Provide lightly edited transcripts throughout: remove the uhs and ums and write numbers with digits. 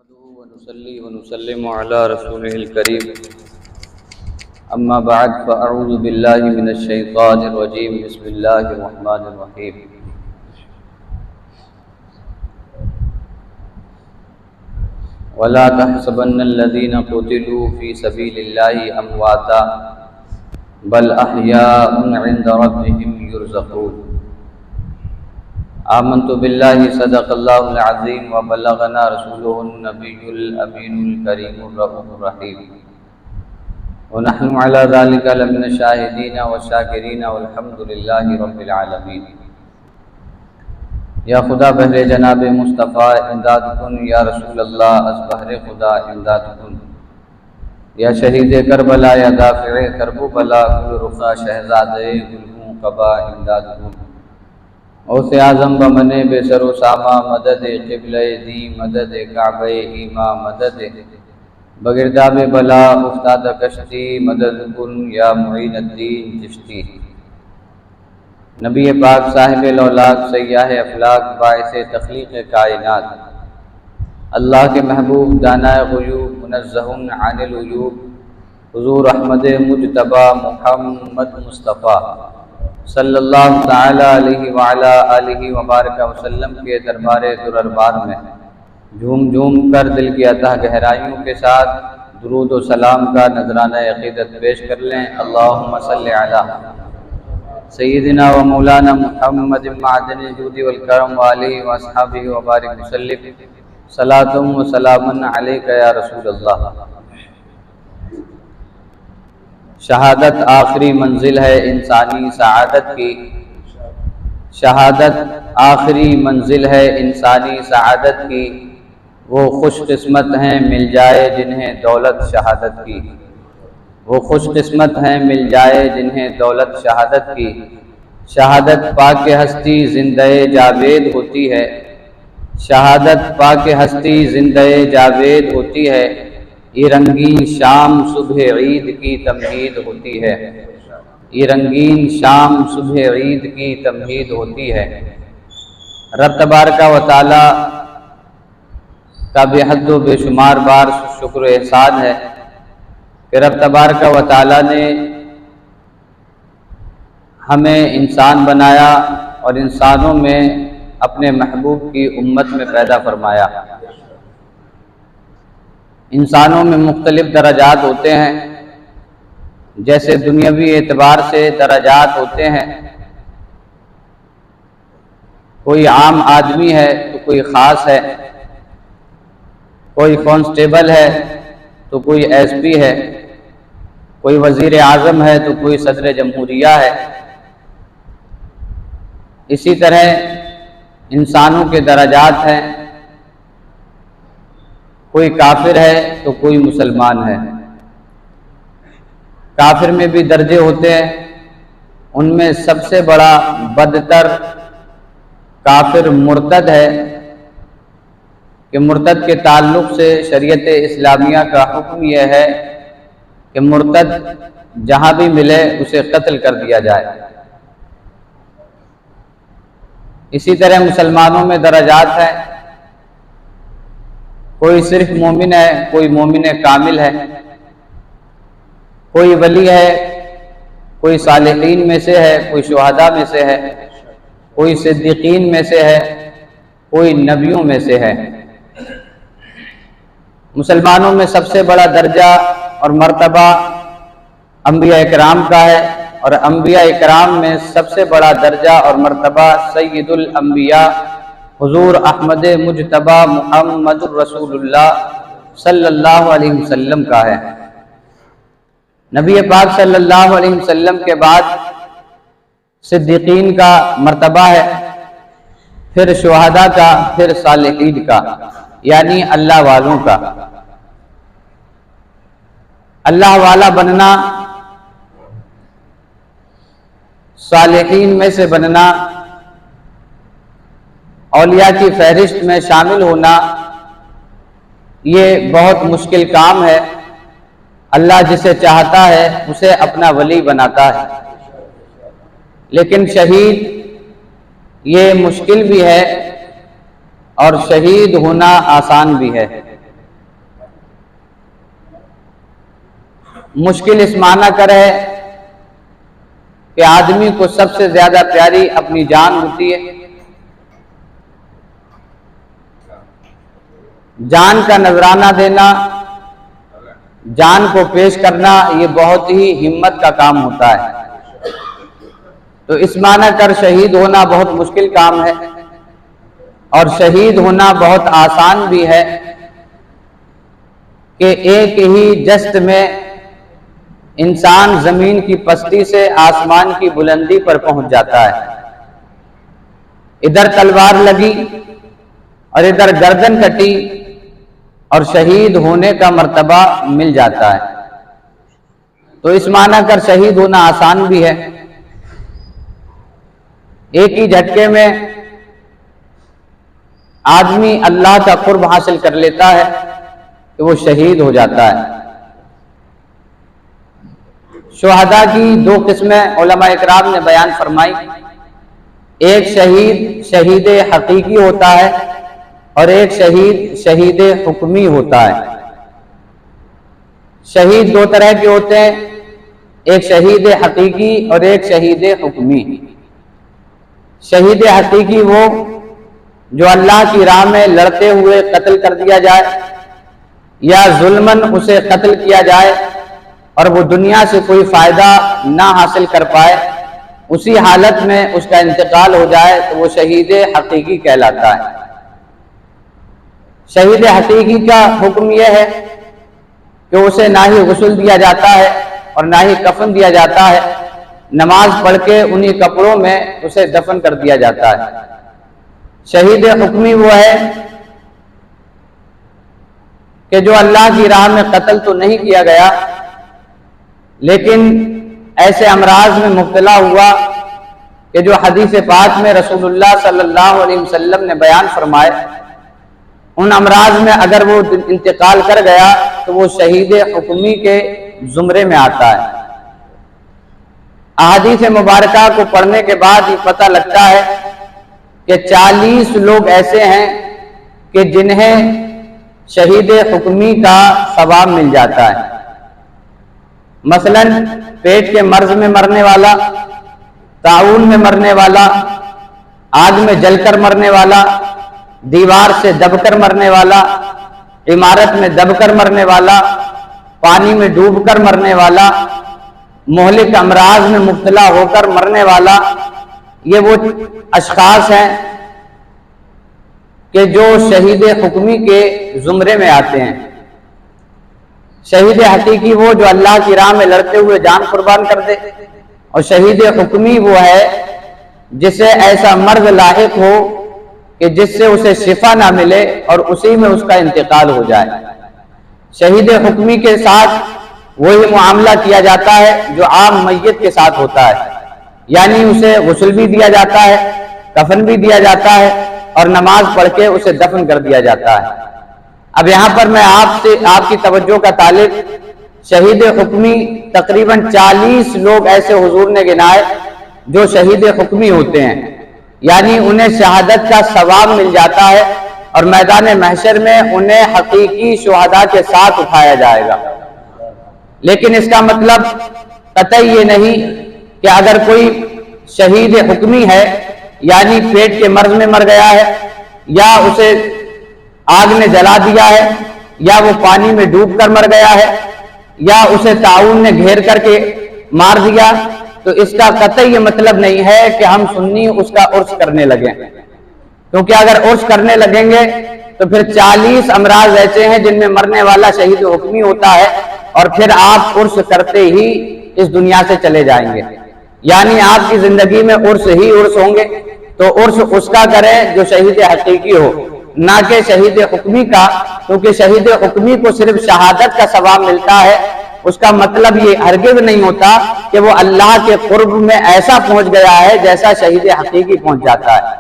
نحمده ونصلي ونسلم على رسوله الكريم اما بعد فاعوذ بالله من الشيطان الرجيم بسم الله الرحمن الرحيم ولا تحسبن الذين قتلوا في سبيل الله امواتا بل احياء عند ربهم يرزقون آمنت بالله صدق الله العظيم وبلغنا رسوله النبي الأمين الكريم الرؤوف الرحيم ونحن على ذلك لمن الشاهدين والشاكرين والحمد لله رب العالمين یا خدا بہر جناب مصطفیٰ امداد کن، یا رسول اللہ از بہر خدا امداد کن، یا شہید کربلا یا دافع کرب و بلا گل رخا شہزادے گلہوں قبا امداد کن، اوس اعظم بمن بے سر و ساما مدد قبلہ دی مدد کعبہ ایما مدد بگرداب بلا افتاد کشتی مدد کن یا معین الدین چشتی۔ نبی پاک صاحب الاولاق سیاح افلاق باعث تخلیق کائنات، اللہ کے محبوب دانہ غیوب منزہ عن العیوب حضور احمد مجتبی محمد مصطفیٰ صلی اللہ تعالی علیہ وعلا آلہ وبارک وسلم کے دربار دربار میں جھوم جھوم کر دل کی اتہ گہرائیوں کے ساتھ درود و سلام کا نذرانہ عقیدت پیش کر لیں۔ اللہم صلی علی سیدنا و مولانا محمد معدن الجود والکرم وآلہ واصحابہ وبارک وسلم صلاۃ و سلام علیک یا رسول اللہ۔ شہادت آخری منزل ہے انسانی سعادت کی، شہادت آخری منزل ہے انسانی سعادت کی، وہ خوش قسمت ہیں مل جائے جنہیں دولت شہادت کی، وہ خوش قسمت ہیں مل جائے جنہیں دولت شہادت کی۔ شہادت پا کے ہستی زندہ جاوید ہوتی ہے، شہادت پا کے ہستی زندہ جاوید ہوتی ہے، یہ رنگین شام صبح عید کی تمہید ہوتی ہے، یہ رنگین شام صبح عید کی تمہید ہوتی ہے۔ رب تبارک و تعالی کا بے حد و بے شمار بار شکر و احسان ہے کہ رب تبارک و تعالی نے ہمیں انسان بنایا اور انسانوں میں اپنے محبوب کی امت میں پیدا فرمایا۔ انسانوں میں مختلف درجات ہوتے ہیں، جیسے دنیاوی اعتبار سے درجات ہوتے ہیں، کوئی عام آدمی ہے تو کوئی خاص ہے، کوئی کانسٹیبل ہے تو کوئی ایس پی ہے، کوئی وزیر اعظم ہے تو کوئی صدر جمہوریہ ہے۔ اسی طرح انسانوں کے درجات ہیں، کوئی کافر ہے تو کوئی مسلمان ہے۔ کافر میں بھی درجے ہوتے ہیں، ان میں سب سے بڑا بدتر کافر مرتد ہے کہ مرتد کے تعلق سے شریعت اسلامیہ کا حکم یہ ہے کہ مرتد جہاں بھی ملے اسے قتل کر دیا جائے۔ اسی طرح مسلمانوں میں درجات ہیں، کوئی صرف مومن ہے، کوئی مومن کامل ہے، کوئی ولی ہے، کوئی صالحین میں سے ہے، کوئی شہداء میں سے ہے، کوئی صدیقین میں سے ہے، کوئی نبیوں میں سے ہے۔ مسلمانوں میں سب سے بڑا درجہ اور مرتبہ انبیاء اکرام کا ہے، اور انبیاء اکرام میں سب سے بڑا درجہ اور مرتبہ سید الانبیاء حضور احمد مجتبی محمد الرسول اللہ صلی اللہ علیہ وسلم کا ہے۔ نبی پاک صلی اللہ علیہ وسلم کے بعد صدیقین کا مرتبہ ہے، پھر شہداء کا، پھر صالحین کا، یعنی اللہ والوں کا۔ اللہ والا بننا، صالحین میں سے بننا، اولیاء کی فہرست میں شامل ہونا، یہ بہت مشکل کام ہے۔ اللہ جسے چاہتا ہے اسے اپنا ولی بناتا ہے، لیکن شہید یہ مشکل بھی ہے اور شہید ہونا آسان بھی ہے۔ مشکل اس معنی کر ہے کہ آدمی کو سب سے زیادہ پیاری اپنی جان ہوتی ہے. جان کا نذرانہ دینا، جان کو پیش کرنا، یہ بہت ہی ہمت کا کام ہوتا ہے. تو اس معنی کر شہید ہونا بہت مشکل کام ہے، اور شہید ہونا بہت آسان بھی ہے کہ ایک ہی جست میں انسان زمین کی پستی سے آسمان کی بلندی پر پہنچ جاتا ہے. ادھر تلوار لگی اور ادھر گردن کٹی اور شہید ہونے کا مرتبہ مل جاتا ہے. تو اس معنی کر شہید ہونا آسان بھی ہے. ایک ہی جھٹکے میں آدمی اللہ کا قرب حاصل کر لیتا ہے کہ وہ شہید ہو جاتا ہے. شہداء کی دو قسمیں علماء اکرام نے بیان فرمائی. ایک شہید حقیقی ہوتا ہے اور ایک شہید حکمی ہوتا ہے. شہید دو طرح کے ہوتے ہیں، ایک شہید حقیقی اور ایک شہید حکمی. شہید حقیقی وہ جو اللہ کی راہ میں لڑتے ہوئے قتل کر دیا جائے یا ظلماً اسے قتل کیا جائے اور وہ دنیا سے کوئی فائدہ نہ حاصل کر پائے، اسی حالت میں اس کا انتقال ہو جائے تو وہ شہید حقیقی کہلاتا ہے. شہید حقیقی کا حکم یہ ہے کہ اسے نہ ہی غسل دیا جاتا ہے اور نہ ہی کفن دیا جاتا ہے، نماز پڑھ کے انہی کپڑوں میں اسے دفن کر دیا جاتا ہے. شہید حکمی وہ ہے کہ جو اللہ کی راہ میں قتل تو نہیں کیا گیا لیکن ایسے امراض میں مبتلا ہوا کہ جو حدیث پاک میں رسول اللہ صلی اللہ علیہ وسلم نے بیان فرمائے. ان امراض میں اگر وہ انتقال کر گیا تو وہ شہید حکمی کے زمرے میں آتا ہے. احادیث مبارکہ کو پڑھنے کے بعد یہ پتہ لگتا ہے کہ 40 لوگ ایسے ہیں کہ جنہیں شہید حکمی کا ثواب مل جاتا ہے. مثلا پیٹ کے مرض میں مرنے والا، طاعون میں مرنے والا، آگ میں جل کر مرنے والا، دیوار سے دب کر مرنے والا، عمارت میں دب کر مرنے والا، پانی میں ڈوب کر مرنے والا، مہلک امراض میں مبتلا ہو کر مرنے والا، یہ وہ اشخاص ہیں کہ جو شہید حکمی کے زمرے میں آتے ہیں. شہید حقیقی وہ جو اللہ کی راہ میں لڑتے ہوئے جان قربان کر دے، اور شہید حکمی وہ ہے جسے ایسا مرض لاحق ہو کہ جس سے اسے شفا نہ ملے اور اسی میں اس کا انتقال ہو جائے. شہید حکمی کے ساتھ وہی معاملہ کیا جاتا ہے جو عام میت کے ساتھ ہوتا ہے، یعنی اسے غسل بھی دیا جاتا ہے، کفن بھی دیا جاتا ہے اور نماز پڑھ کے اسے دفن کر دیا جاتا ہے. اب یہاں پر میں آپ کی توجہ کا طالب شہید حکمی تقریباً 40 لوگ ایسے حضور نے گنائے جو شہید حکمی ہوتے ہیں، یعنی انہیں شہادت کا ثواب مل جاتا ہے اور میدان محشر میں انہیں حقیقی شہداء کے ساتھ اٹھایا جائے گا. لیکن اس کا مطلب قطعی یہ نہیں کہ اگر کوئی شہید حکمی ہے یعنی پیٹ کے مرض میں مر گیا ہے یا اسے آگ نے جلا دیا ہے یا وہ پانی میں ڈوب کر مر گیا ہے یا اسے طاعون نے گھیر کر کے مار دیا، تو اس کا قطعی یہ مطلب نہیں ہے کہ ہم سنی اس کا عرس کرنے لگیں، کیونکہ اگر عرس کرنے لگیں گے تو پھر 40 امراض ایسے ہیں جن میں مرنے والا شہید حکمی ہوتا ہے اور پھر آپ عرس کرتے ہی اس دنیا سے چلے جائیں گے. یعنی آپ کی زندگی میں عرس ہی عرس ہوں گے، تو عرس اس کا کریں جو شہید حقیقی ہو، نہ کہ شہید حکمی کا، کیونکہ شہید حکمی کو صرف شہادت کا ثواب ملتا ہے. اس کا مطلب یہ ہرگز نہیں ہوتا کہ وہ اللہ کے قرب میں ایسا پہنچ گیا ہے جیسا شہید حقیقی پہنچ جاتا ہے،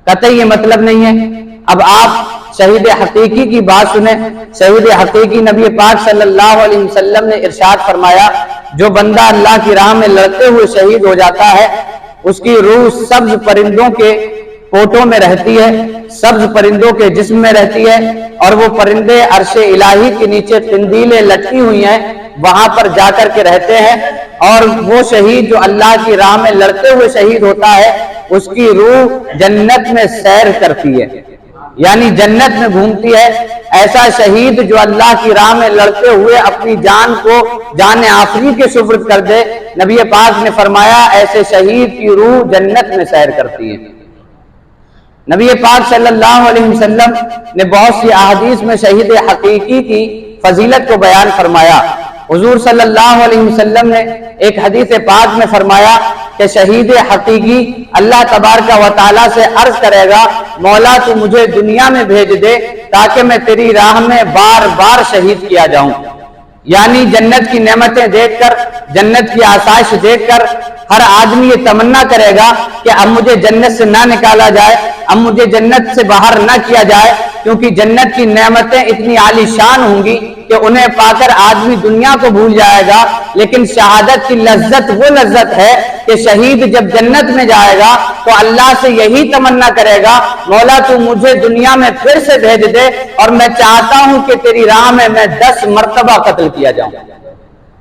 قطعی یہ مطلب نہیں ہے. اب آپ شہید حقیقی کی بات سنیں. شہید حقیقی نبی پاک صلی اللہ علیہ وسلم نے ارشاد فرمایا جو بندہ اللہ کی راہ میں لڑتے ہوئے شہید ہو جاتا ہے اس کی روح سبز پرندوں کے پوٹوں میں رہتی ہے، سبز پرندوں کے جسم میں رہتی ہے، اور وہ پرندے عرش الہی کے نیچے قندیلیں لٹکی ہوئی ہیں، وہاں پر جا کر کے رہتے ہیں، اور وہ شہید جو اللہ کی راہ میں لڑتے ہوئے شہید ہوتا ہے اس کی روح جنت میں سیر کرتی ہے، یعنی جنت میں گھومتی ہے۔ ایسا شہید جو اللہ کی راہ میں لڑتے ہوئے اپنی جان کو جان آخری کے سپرد کر دے، نبی پاک نے فرمایا ایسے شہید کی روح جنت میں سیر کرتی ہے۔ نبی پاک صلی اللہ علیہ وسلم نے بہت سی احادیث میں شہید حقیقی کی فضیلت کو بیان فرمایا۔ حضور صلی اللہ علیہ وسلم نے ایک حدیث پاک میں فرمایا کہ شہید حقیقی اللہ تبارک و تعالیٰ سے عرض کرے گا، مولا تو مجھے دنیا میں بھیج دے تاکہ میں تیری راہ میں بار بار شہید کیا جاؤں۔ یعنی جنت کی نعمتیں دیکھ کر، جنت کی آسائش دیکھ کر ہر آدمی یہ تمنا کرے گا کہ اب مجھے جنت سے نہ نکالا جائے، اب مجھے جنت سے باہر نہ کیا جائے، کیونکہ جنت کی نعمتیں اتنی عالی شان ہوں گی کہ انہیں پا کر آدمی دنیا کو بھول جائے گا۔ لیکن شہادت کی لذت وہ لذت ہے کہ شہید جب جنت میں جائے گا تو اللہ سے یہی تمنا کرے گا، مولا تو مجھے دنیا میں پھر سے بھیج دے اور میں چاہتا ہوں کہ تیری راہ میں 10 مرتبہ قتل کیا جاؤں۔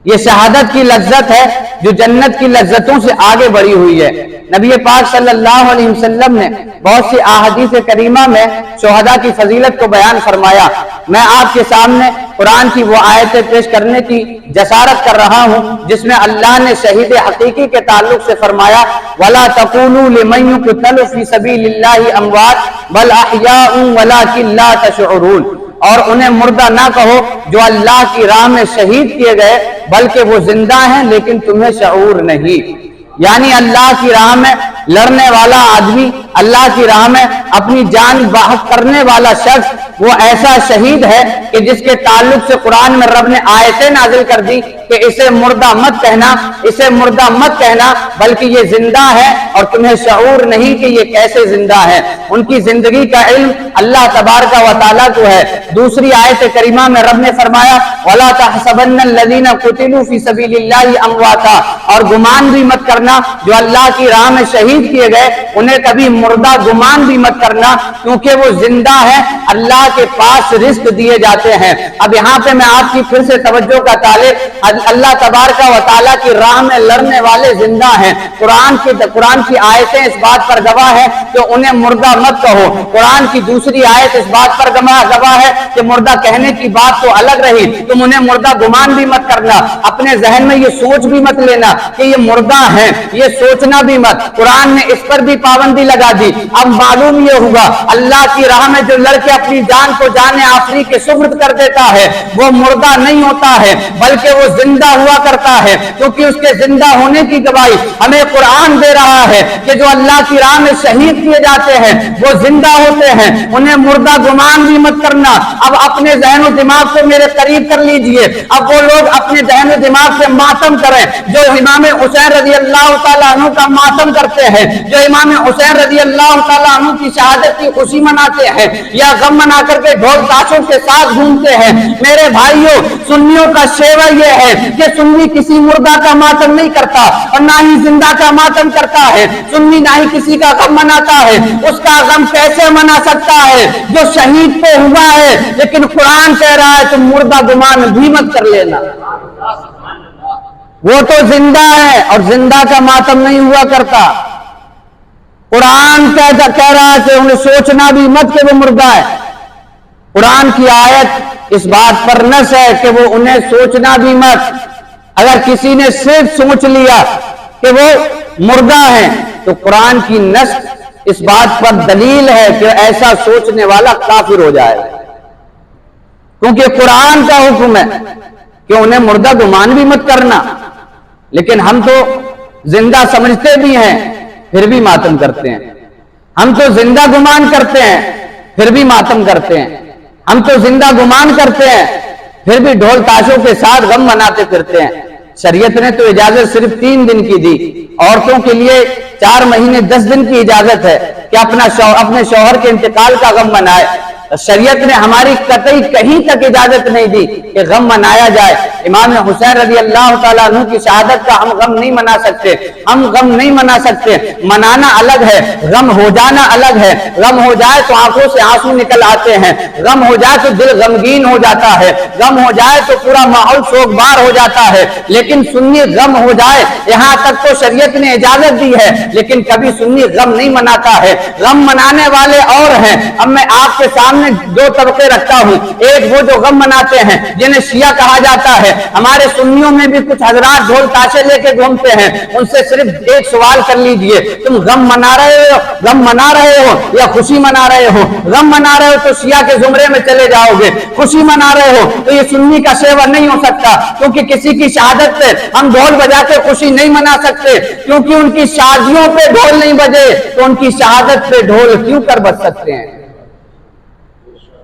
یہ شہادت کی لذت ہے جو جنت کی لذتوں سے آگے بڑھی ہوئی ہے۔ نبی پاک صلی اللہ علیہ وسلم نے بہت سی احادیث کریمہ میں شہداء کی فضیلت کو بیان فرمایا۔ میں آپ کے سامنے قرآن کی وہ آیتیں پیش کرنے کی جسارت کر رہا ہوں جس میں اللہ نے شہید حقیقی کے تعلق سے فرمایا، وَلَا تَقُولُوا لِمَن يُقْتَلُ فِي سَبِيلِ اللَّهِ أَمْوَاتٌ بَلْ أَحْيَاءٌ وَلَٰكِن لَّا تَشْعُرُونَ، اور انہیں مردہ نہ کہو جو اللہ کی راہ میں شہید کیے گئے، بلکہ وہ زندہ ہیں لیکن تمہیں شعور نہیں۔ یعنی اللہ کی راہ میں لڑنے والا آدمی، اللہ کی راہ میں اپنی جان باہر کرنے والا شخص وہ ایسا شہید ہے کہ جس کے تعلق سے قرآن میں رب نے آیتیں نازل کر دی کہ اسے مردہ مت کہنا، اسے مردہ مت کہنا، بلکہ یہ زندہ ہے اور تمہیں شعور نہیں کہ یہ کیسے زندہ ہے۔ ان کی زندگی کا علم اللہ تبارک و تعالیٰ کو ہے۔ دوسری آیت کریمہ میں رب نے فرمایا، وَلَا تَحْسَبَنَّ الَّذِينَ قُتِلُوا فِي سَبِيلِ اللَّهِ أَمْوَاتًا، اور گمان بھی مت کرنا جو اللہ کی راہ میں شہید کیے گئے انہیں کبھی مردہ گمان بھی مت کرنا، کیونکہ وہ زندہ ہے، اللہ کے پاس رزق دیے جاتے ہیں۔ اب یہاں پہ میں آپ کی پھر سے توجہ کا طالب، اللہ تبارک و تعالیٰ کی راہ میں لڑنے والے زندہ ہیں۔ قرآن کی آیتیں اس بات پر گواہ ہے کہ انہیں مردہ مت کہو۔ قرآن کی دوسری آیت اس بات پر گواہ ہے کہ مردہ کہنے کی بات تو الگ رہی، تم انہیں مردہ گمان بھی مت کرنا، اپنے ذہن میں یہ سوچ بھی مت لینا کہ یہ مردہ ہیں، یہ سوچنا بھی مت۔ قرآن نے اس پر بھی پابندی لگا دی۔ اب معلوم یہ ہوگا اللہ کی راہ میں جو لڑکے اپنی جان کو جان آخری کے سپرد کر دیتا ہے وہ مردہ نہیں ہوتا ہے بلکہ وہ زندہ ہوا کرتا ہے، کیونکہ اس کے زندہ ہونے کی گواہی ہمیں قرآن دے رہا ہے کہ جو اللہ کی راہ میں شہید کیے جاتے ہیں وہ زندہ ہوتے ہیں، انہیں مردہ گمان بھی مت کرنا۔ اب اپنے ذہن و دماغ کو میرے قریب کر لیجئے، اب وہ لوگ اپنے ذہن و دماغ سے ماتم کریں جو امام حسین رضی اللہ تعالیٰ عنہ کا ماتم کرتے ہیں، جو امام حسین رضی اللہ تعالیٰ عنہ کی شہادت کی خوشی مناتے ہیں یا غم منا کر کے ڈھول تاشوں کے ساتھ گھومتے ہیں۔ میرے بھائیوں، سنیوں کا شیوہ یہ ہے کہ سنی کسی مردہ کا ماتم نہیں کرتا اور نہ ہی زندہ کا ماتم کرتا ہے، سنی نہ ہی کسی کا غم مناتا ہے۔ اس کا غم کیسے منا سکتا ہے جو شہید پہ ہوا ہے؟ لیکن قرآن کہہ رہا ہے تم مردہ گمان بھی مت کر لینا، وہ تو زندہ ہے اور زندہ کا ماتم نہیں ہوا کرتا۔ قرآن کہہ رہا ہے کہ انہیں سوچنا بھی مت کہ وہ مردہ ہے۔ قرآن کی آیت اس بات پر نص ہے کہ وہ انہیں سوچنا بھی مت۔ اگر کسی نے صرف سوچ لیا کہ وہ مردہ ہیں تو قرآن کی نص اس بات پر دلیل ہے کہ ایسا سوچنے والا کافر ہو جائے، کیونکہ قرآن کا حکم ہے کہ انہیں مردہ گمان بھی مت کرنا۔ لیکن ہم تو زندہ سمجھتے بھی ہیں پھر بھی ماتم کرتے ہیں، ہم تو زندہ گمان کرتے ہیں پھر بھی ماتم کرتے ہیں، ہم تو زندہ گمان کرتے ہیں پھر بھی ڈھول تاشوں کے ساتھ غم مناتے پھرتے ہیں۔ شریعت نے تو اجازت صرف 3 دن کی دی، عورتوں کے لیے 4 مہینے 10 دن کی اجازت ہے کہ اپنے شوہر کے انتقال کا غم منائے، شریعت نے ہماری قطعی کہیں تک اجازت نہیں دی کہ غم منایا جائے۔ امام حسین رضی اللہ تعالیٰ عنہ کی شہادت کا ہم غم نہیں منا سکتے، ہم غم نہیں منا سکتے۔ منانا الگ ہے، غم ہو جانا الگ ہے۔ غم ہو جائے تو آنکھوں سے آنسو نکل آتے ہیں، غم ہو جائے تو دل غمگین ہو جاتا ہے، غم ہو جائے تو پورا ماحول سوگوار ہو جاتا ہے۔ لیکن سنی غم ہو جائے یہاں تک تو شریعت نے اجازت دی ہے، لیکن کبھی سنی غم نہیں مناتا ہے۔ غم منانے والے اور ہیں۔ اب میں آپ کے سامنے دو طبقے رکھتا ہوں، ایک وہ جو غم مناتے ہیں جنہیں شیعہ کہا جاتا ہے۔ ہمارے سنیوں میں بھی کچھ حضرات ڈھول تاشے لے کے گھومتے ہیں، ان سے صرف ایک سوال کر لیجئے، تم غم منا رہے ہو یا خوشی منا رہے ہو؟ غم منا رہے ہو تو شیعہ کے زمرے میں چلے جاؤ گے، خوشی منا رہے ہو تو یہ سنی کا شیور نہیں ہو سکتا، کیونکہ کسی کی شہادت پہ ہم ڈھول بجا کے خوشی نہیں منا سکتے، کیونکہ ان کی شادیوں پہ ڈھول نہیں بجے تو ان کی شہادت پہ ڈھول کیوں کر بج سکتے ہیں؟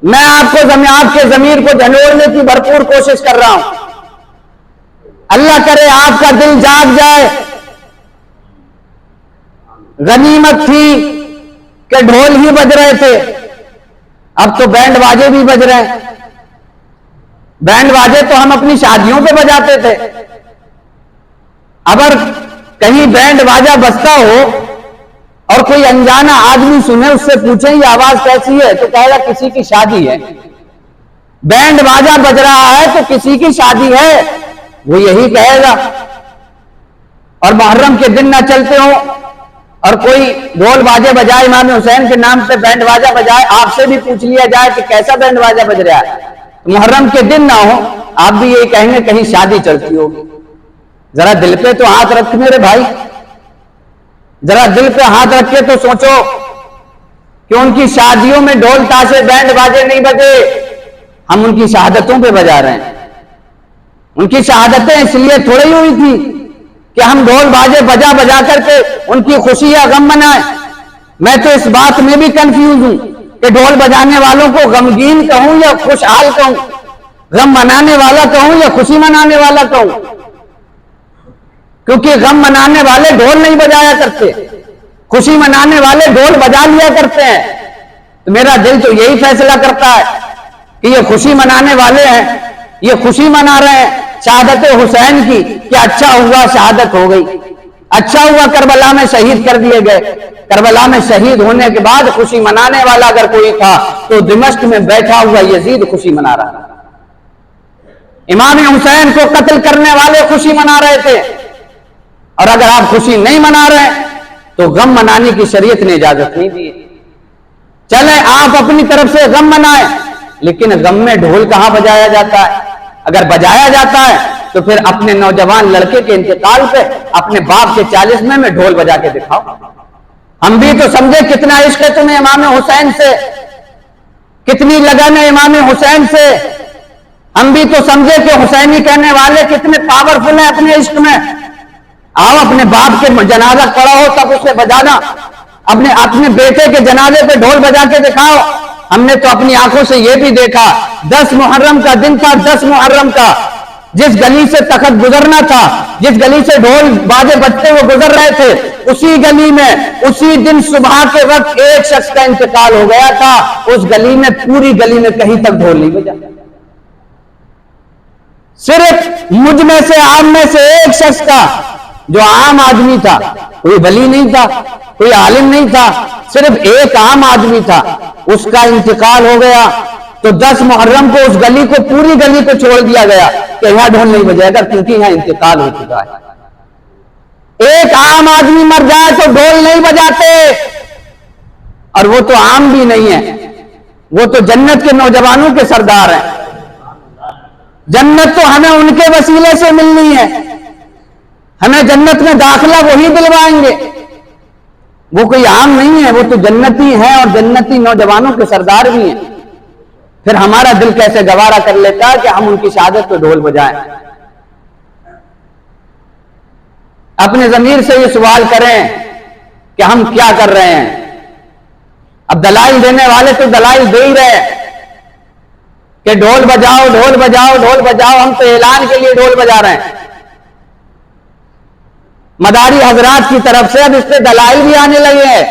میں آپ کے ضمیر کو جھنجوڑنے کی بھرپور کوشش کر رہا ہوں۔ اللہ کرے آپ کا دل جاگ جائے۔ غنیمت تھی کہ ڈھول ہی بج رہے تھے، اب تو بینڈ باجے بھی بج رہے ہیں۔ بینڈ باجے تو ہم اپنی شادیوں پہ بجاتے تھے، اگر کہیں بینڈ باجا بجتا ہو اور کوئی انجانا آدمی سنے، اس سے پوچھیں یہ آواز کیسی ہے تو کہے گا کسی کی شادی ہے۔ بینڈ باجا بج رہا ہے تو کسی کی شادی ہے، وہ یہی کہے گا۔ اور محرم کے دن نہ چلتے ہو اور کوئی ڈھول باجے بجائے، امام حسین کے نام پہ بینڈ باجا بجائے، آپ سے بھی پوچھ لیا جائے کہ کیسا بینڈ باجا بج رہا ہے، محرم کے دن نہ ہو، آپ بھی یہی کہیں گے کہیں شادی چلتی ہوگی۔ ذرا دل پہ تو ہاتھ رکھ میرے بھائی، ذرا دل پہ ہاتھ رکھ کے تو سوچو کہ ان کی شادیوں میں ڈھول تاشے بینڈ باجے نہیں بجے، ہم ان کی شہادتوں پہ بجا رہے ہیں۔ ان کی شہادتیں اس لیے تھوڑی ہوئی تھی کہ ہم ڈھول باجے بجا بجا کر کے ان کی خوشی یا غم منائیں۔ میں تو اس بات میں بھی کنفیوز ہوں کہ ڈھول بجانے والوں کو غمگین کہوں یا خوشحال کہوں، غم منانے والا کہوں یا خوشی منانے والا کہوں، کیونکہ غم منانے والے ڈھول نہیں بجایا کرتے، خوشی منانے والے ڈھول بجا لیا کرتے ہیں۔ تو میرا دل تو یہی فیصلہ کرتا ہے کہ یہ خوشی منانے والے ہیں، یہ خوشی منا رہے ہیں شہادت حسین کی، کہ اچھا ہوا شہادت ہو گئی، اچھا ہوا کربلا میں شہید کر دیے گئے۔ کربلا میں شہید ہونے کے بعد خوشی منانے والا اگر کوئی تھا تو دمشق میں بیٹھا ہوا یزید خوشی منا رہا تھا۔ امام حسین کو قتل کرنے والے خوشی منا رہے تھے، اور اگر آپ خوشی نہیں منا رہے تو غم منانے کی شریعت نے اجازت نہیں دی۔ چلیں آپ اپنی طرف سے غم منائیں، لیکن غم میں ڈھول کہاں بجایا جاتا ہے؟ اگر بجایا جاتا ہے تو پھر اپنے نوجوان لڑکے کے انتقال پہ اپنے باپ کے 40ویں میں ڈھول بجا کے دکھاؤ۔ ہم بھی تو سمجھے کتنا عشق ہے تمہیں امام حسین سے، کتنی لگن ہے امام حسین سے۔ ہم بھی تو سمجھے کہ حسینی کہنے والے کتنے پاورفل ہیں اپنے عشق میں۔ آؤ اپنے باپ کے جنازہ پڑا ہو تب اسے بجانا، اپنے بیٹے کے جنازے پہ ڈھول بجا کے دکھاؤ۔ ہم نے تو اپنی آنکھوں سے یہ بھی دیکھا، 10 محرم کا دن تھا، 10 محرم کا، جس گلی سے تخت گزرنا تھا، جس گلی سے ڈھول باجے بجتے وہ گزر رہے تھے، اسی گلی میں اسی دن صبح کے وقت ایک شخص کا انتقال ہو گیا تھا۔ اس گلی میں، پوری گلی میں کہیں تک ڈھول نہیں بجا، صرف مجھ میں سے، عام میں سے ایک شخص کا، جو عام آدمی تھا، کوئی ولی نہیں تھا، کوئی عالم نہیں تھا، صرف ایک عام آدمی تھا، اس کا انتقال ہو گیا۔ تو 10 محرم کو اس گلی کو، پوری گلی کو چھوڑ دیا گیا کہ یہاں ڈھول نہیں بجائے گا کیونکہ یہاں انتقال ہو چکا ہے۔ ایک عام آدمی مر جائے تو ڈھول نہیں بجاتے، اور وہ تو عام بھی نہیں ہے، وہ تو جنت کے نوجوانوں کے سردار ہیں۔ جنت تو ہمیں ان کے وسیلے سے ملنی ہے، ہمیں جنت میں داخلہ وہی دلوائیں گے، وہ کوئی عام نہیں ہے، وہ تو جنتی ہیں اور جنتی نوجوانوں کے سردار بھی ہیں۔ پھر ہمارا دل کیسے گوارا کر لیتا ہے کہ ہم ان کی شہادت پہ ڈھول بجائیں؟ اپنے ضمیر سے یہ سوال کریں کہ ہم کیا کر رہے ہیں۔ اب دلائل دینے والے تو دلائل دے ہی رہے کہ ڈھول بجاؤ، ڈھول بجاؤ، ڈھول بجاؤ، ہم تو اعلان کے لیے ڈھول بجا رہے ہیں۔ مداری حضرات کی طرف سے اب اس پہ دلائل بھی آنے لگے ہیں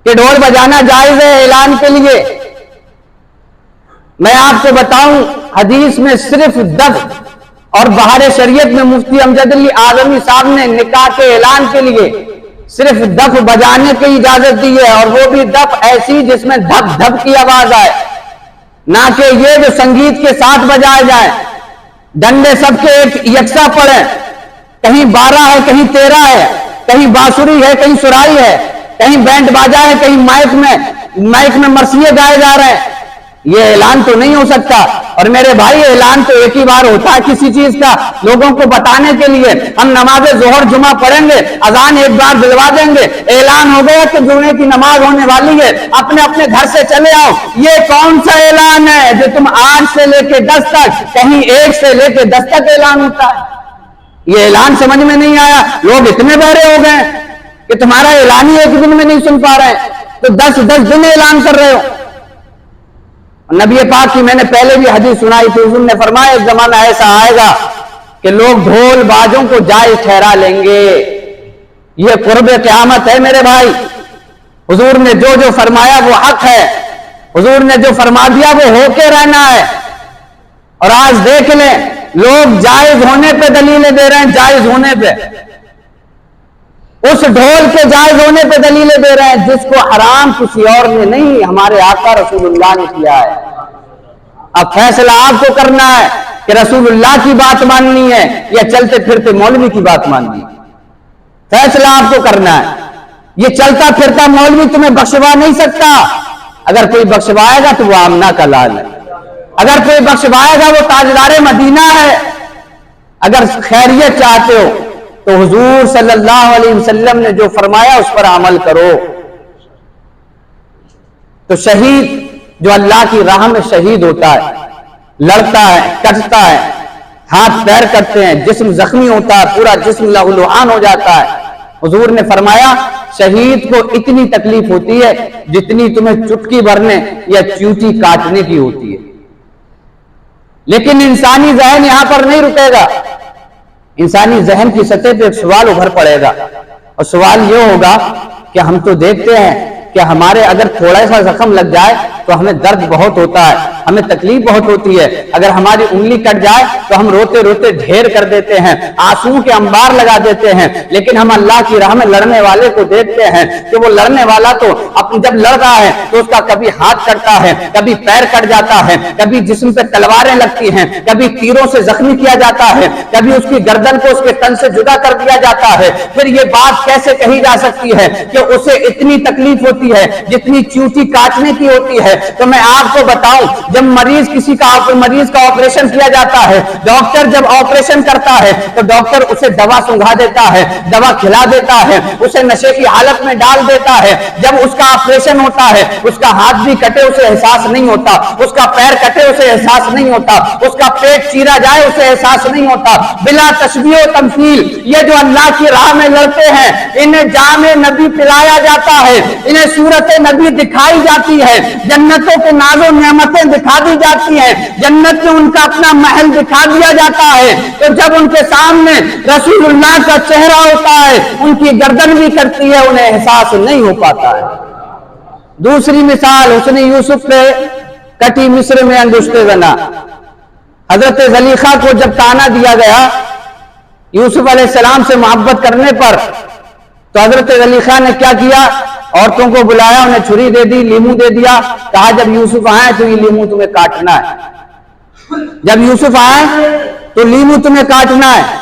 کہ ڈھول بجانا جائز ہے اعلان کے لیے، میں آپ کو بتاؤں حدیث میں صرف دف اور بہار شریعت میں مفتی امجد علی اعظمی صاحب نے نکاح کے اعلان کے لیے صرف دف بجانے کی اجازت دی ہے، اور وہ بھی دف ایسی جس میں دھپ دھپ کی آواز آئے، نہ کہ یہ جو سنگیت کے ساتھ بجائے جائے، ڈنڈے سب کے ایک یکساں پڑے، کہیں 12 ہے کہیں 13 ہے، کہیں بانسری ہے کہیں سرائی ہے، کہیں بینڈ باجا ہے، کہیں مائک میں مرثیے گائے جا رہے ہیں۔ یہ اعلان تو نہیں ہو سکتا۔ اور میرے بھائی اعلان تو ایک ہی بار ہوتا ہے کسی چیز کا، لوگوں کو بتانے کے لیے۔ ہم نماز ظہر جمعہ پڑھیں گے، اذان ایک بار دلوا دیں گے، اعلان ہو گیا کہ جمعے کی نماز ہونے والی ہے، اپنے اپنے گھر سے چلے آؤ۔ یہ کون سا اعلان ہے جو تم 8 سے لے کے 10 تک، کہیں 1 سے لے کے 10 تک اعلان ہوتا ہے؟ یہ اعلان سمجھ میں نہیں آیا۔ لوگ اتنے بہرے ہو گئے کہ تمہارا اعلان ہی ایک دن میں نہیں سن پا رہے ہیں، تو 10 دن اعلان کر رہے ہو۔ نبی پاک کی میں نے پہلے بھی حدیث سنائی تھی، حضور نے فرمایا ایک زمانہ ایسا آئے گا کہ لوگ ڈھول باجوں کو جائز ٹھہرا لیں گے۔ یہ قرب قیامت ہے میرے بھائی۔ حضور نے جو جو فرمایا وہ حق ہے، حضور نے جو فرما دیا وہ ہو کے رہنا ہے۔ اور آج دیکھ لیں لوگ جائز ہونے پہ دلیلیں دے رہے ہیں، جائز ہونے پہ، اس ڈھول کے جائز ہونے پہ دلیلیں دے رہے ہیں جس کو حرام کسی اور نے نہیں، ہمارے آقا رسول اللہ نے کیا ہے۔ اب فیصلہ آپ کو کرنا ہے کہ رسول اللہ کی بات ماننی ہے یا چلتے پھرتے مولوی کی بات ماننی ہے۔ فیصلہ آپ کو کرنا ہے۔ یہ چلتا پھرتا مولوی تمہیں بخشوا نہیں سکتا۔ اگر کوئی بخشوائے گا تو وہ آمنہ کا لال ہے، اگر کوئی بخشوائے گا وہ تاجدار مدینہ ہے۔ اگر خیریت چاہتے ہو تو حضور صلی اللہ علیہ وسلم نے جو فرمایا اس پر عمل کرو۔ تو شہید جو اللہ کی راہ میں شہید ہوتا ہے، لڑتا ہے، کٹتا ہے، ہاتھ پیر کٹتے ہیں، جسم زخمی ہوتا ہے، پورا جسم لہولہان ہو جاتا ہے، حضور نے فرمایا شہید کو اتنی تکلیف ہوتی ہے جتنی تمہیں چٹکی بھرنے یا چیوٹی کاٹنے کی ہوتی ہے۔ لیکن انسانی ذہن یہاں پر نہیں رکے گا۔ انسانی ذہن کی سطح پہ ایک سوال ابھر پڑے گا، اور سوال یہ ہوگا کہ ہم تو دیکھتے ہیں کہ ہمارے اگر تھوڑا سا زخم لگ جائے تو ہمیں درد بہت ہوتا ہے، ہمیں تکلیف بہت ہوتی ہے، اگر ہماری انگلی کٹ جائے تو ہم روتے روتے ڈھیر کر دیتے ہیں، آنسو کے انبار لگا دیتے ہیں۔ لیکن ہم اللہ کی راہ میں لڑنے والے کو دیکھتے ہیں کہ وہ لڑنے والا تو جب لڑ رہا ہے تو اس کا کبھی ہاتھ کٹتا ہے، کبھی پیر کٹ جاتا ہے، کبھی جسم پہ تلواریں لگتی ہیں، کبھی تیروں سے زخمی کیا جاتا ہے، کبھی اس کی گردن کو اس کے تن سے جدا کر دیا جاتا ہے۔ پھر یہ بات کیسے کہی جا سکتی ہے کہ اسے اتنی تکلیف ہوتی ہے جتنی چیوٹی کاٹنے کی ہوتی ہے؟ تو میں آپ کو بتاؤں، جب مریض کا آپریشن کیا جاتا ہے، ڈاکٹر جب آپریشن کرتا ہے تو ڈاکٹر اسے دوا سنگھا دیتا ہے، دوا کھلا دیتا ہے، اسے نشے کی حالت میں ڈال دیتا ہے۔ جب اس کا آپریشن ہوتا ہے، اس کا ہاتھ بھی کٹے اسے احساس نہیں ہوتا، اس کا پیر کٹے اسے احساس نہیں ہوتا، اس کا پیٹ چیرا جائے اسے احساس نہیں ہوتا۔ بلا تشبیہ و تمثیل یہ جو اللہ کی راہ میں لڑتے ہیں، انہیں جام نبی پلایا جاتا ہے، انہیں صورت نبی دکھائی جاتی ہے، جنتوں کے ناز و نعمتیں دکھا دی جاتی ہیں، جنت میں ان کا اپنا محل دکھا دیا جاتا ہے۔ تو جب ان کے سامنے رسول اللہ کا چہرہ ہوتا ہے، ان کی گردن بھی کرتی ہے، انہیں احساس نہیں ہو پاتا ہے۔ دوسری مثال حسن یوسف پہ کٹی مصر میں انگشت زنا۔ حضرت زلیخا کو جب تانا دیا گیا یوسف علیہ السلام سے محبت کرنے پر، تو حضرت زلیخا نے کیا کیا؟ عورتوں کو بلایا، انہیں چھری دے دی، لیمو دے دیا، کہا جب یوسف آئے تو یہ لیمو تمہیں کاٹنا ہے، جب یوسف آئے تو لیمو تمہیں کاٹنا ہے۔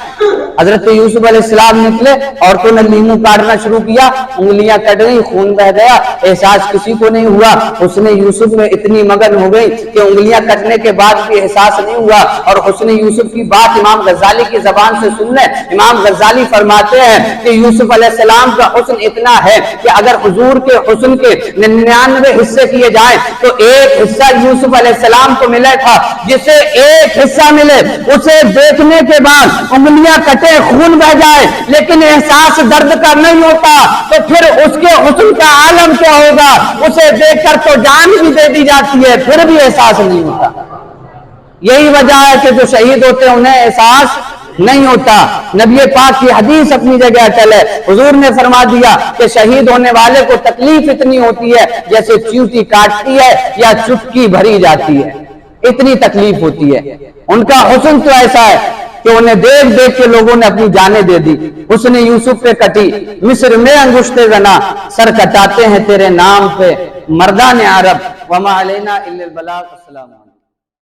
حضرت یوسف علیہ السلام نکلے، عورتوں نے لیمو کاٹنا شروع کیا، انگلیاں کٹ گئی، خون بہ گیا، احساس کسی کو نہیں ہوا۔ حسن یوسف میں اتنی مگن ہو گئی کہ انگلیاں کٹنے کے بعد بھی احساس نہیں ہوا۔ اور حسن یوسف کی بات امام غزالی کی زبان سے سن لیں۔ امام غزالی فرماتے ہیں کہ یوسف علیہ السلام کا حسن اتنا ہے کہ اگر حضور کے حسن کے 99 حصے کیے جائیں تو ایک حصہ یوسف علیہ السلام کو ملا تھا۔ جسے ایک حصہ ملے اسے دیکھنے کے بعد انگلیاں کٹے، خون بہ جائے، لیکن احساس درد کا نہیں ہوتا، تو پھر اس کے حسن کا عالم کیا ہوگا؟ اسے دیکھ کر تو جان بھی دے دی جاتی ہے، پھر بھی احساس نہیں ہوتا۔ یہی وجہ ہے کہ جو شہید ہوتے ہیں انہیں احساس نہیں ہوتا۔ نبی پاک کی حدیث اپنی جگہ چلے، حضور نے فرما دیا کہ شہید ہونے والے کو تکلیف اتنی ہوتی ہے جیسے چیوٹی کاٹتی ہے یا چٹکی بھری جاتی ہے۔ اتنی تکلیف ہوتی ہے. ان کا حسن تو ایسا ہے کہ انہیں دیکھ دیکھ کے لوگوں نے اپنی جانیں دے دی. حسن یوسف پہ کٹی مصر میں انگشت زنا، سر کٹاتے ہیں تیرے نام پہ مردان عرب، وما علینا الا البلاغ. السلام علیکم.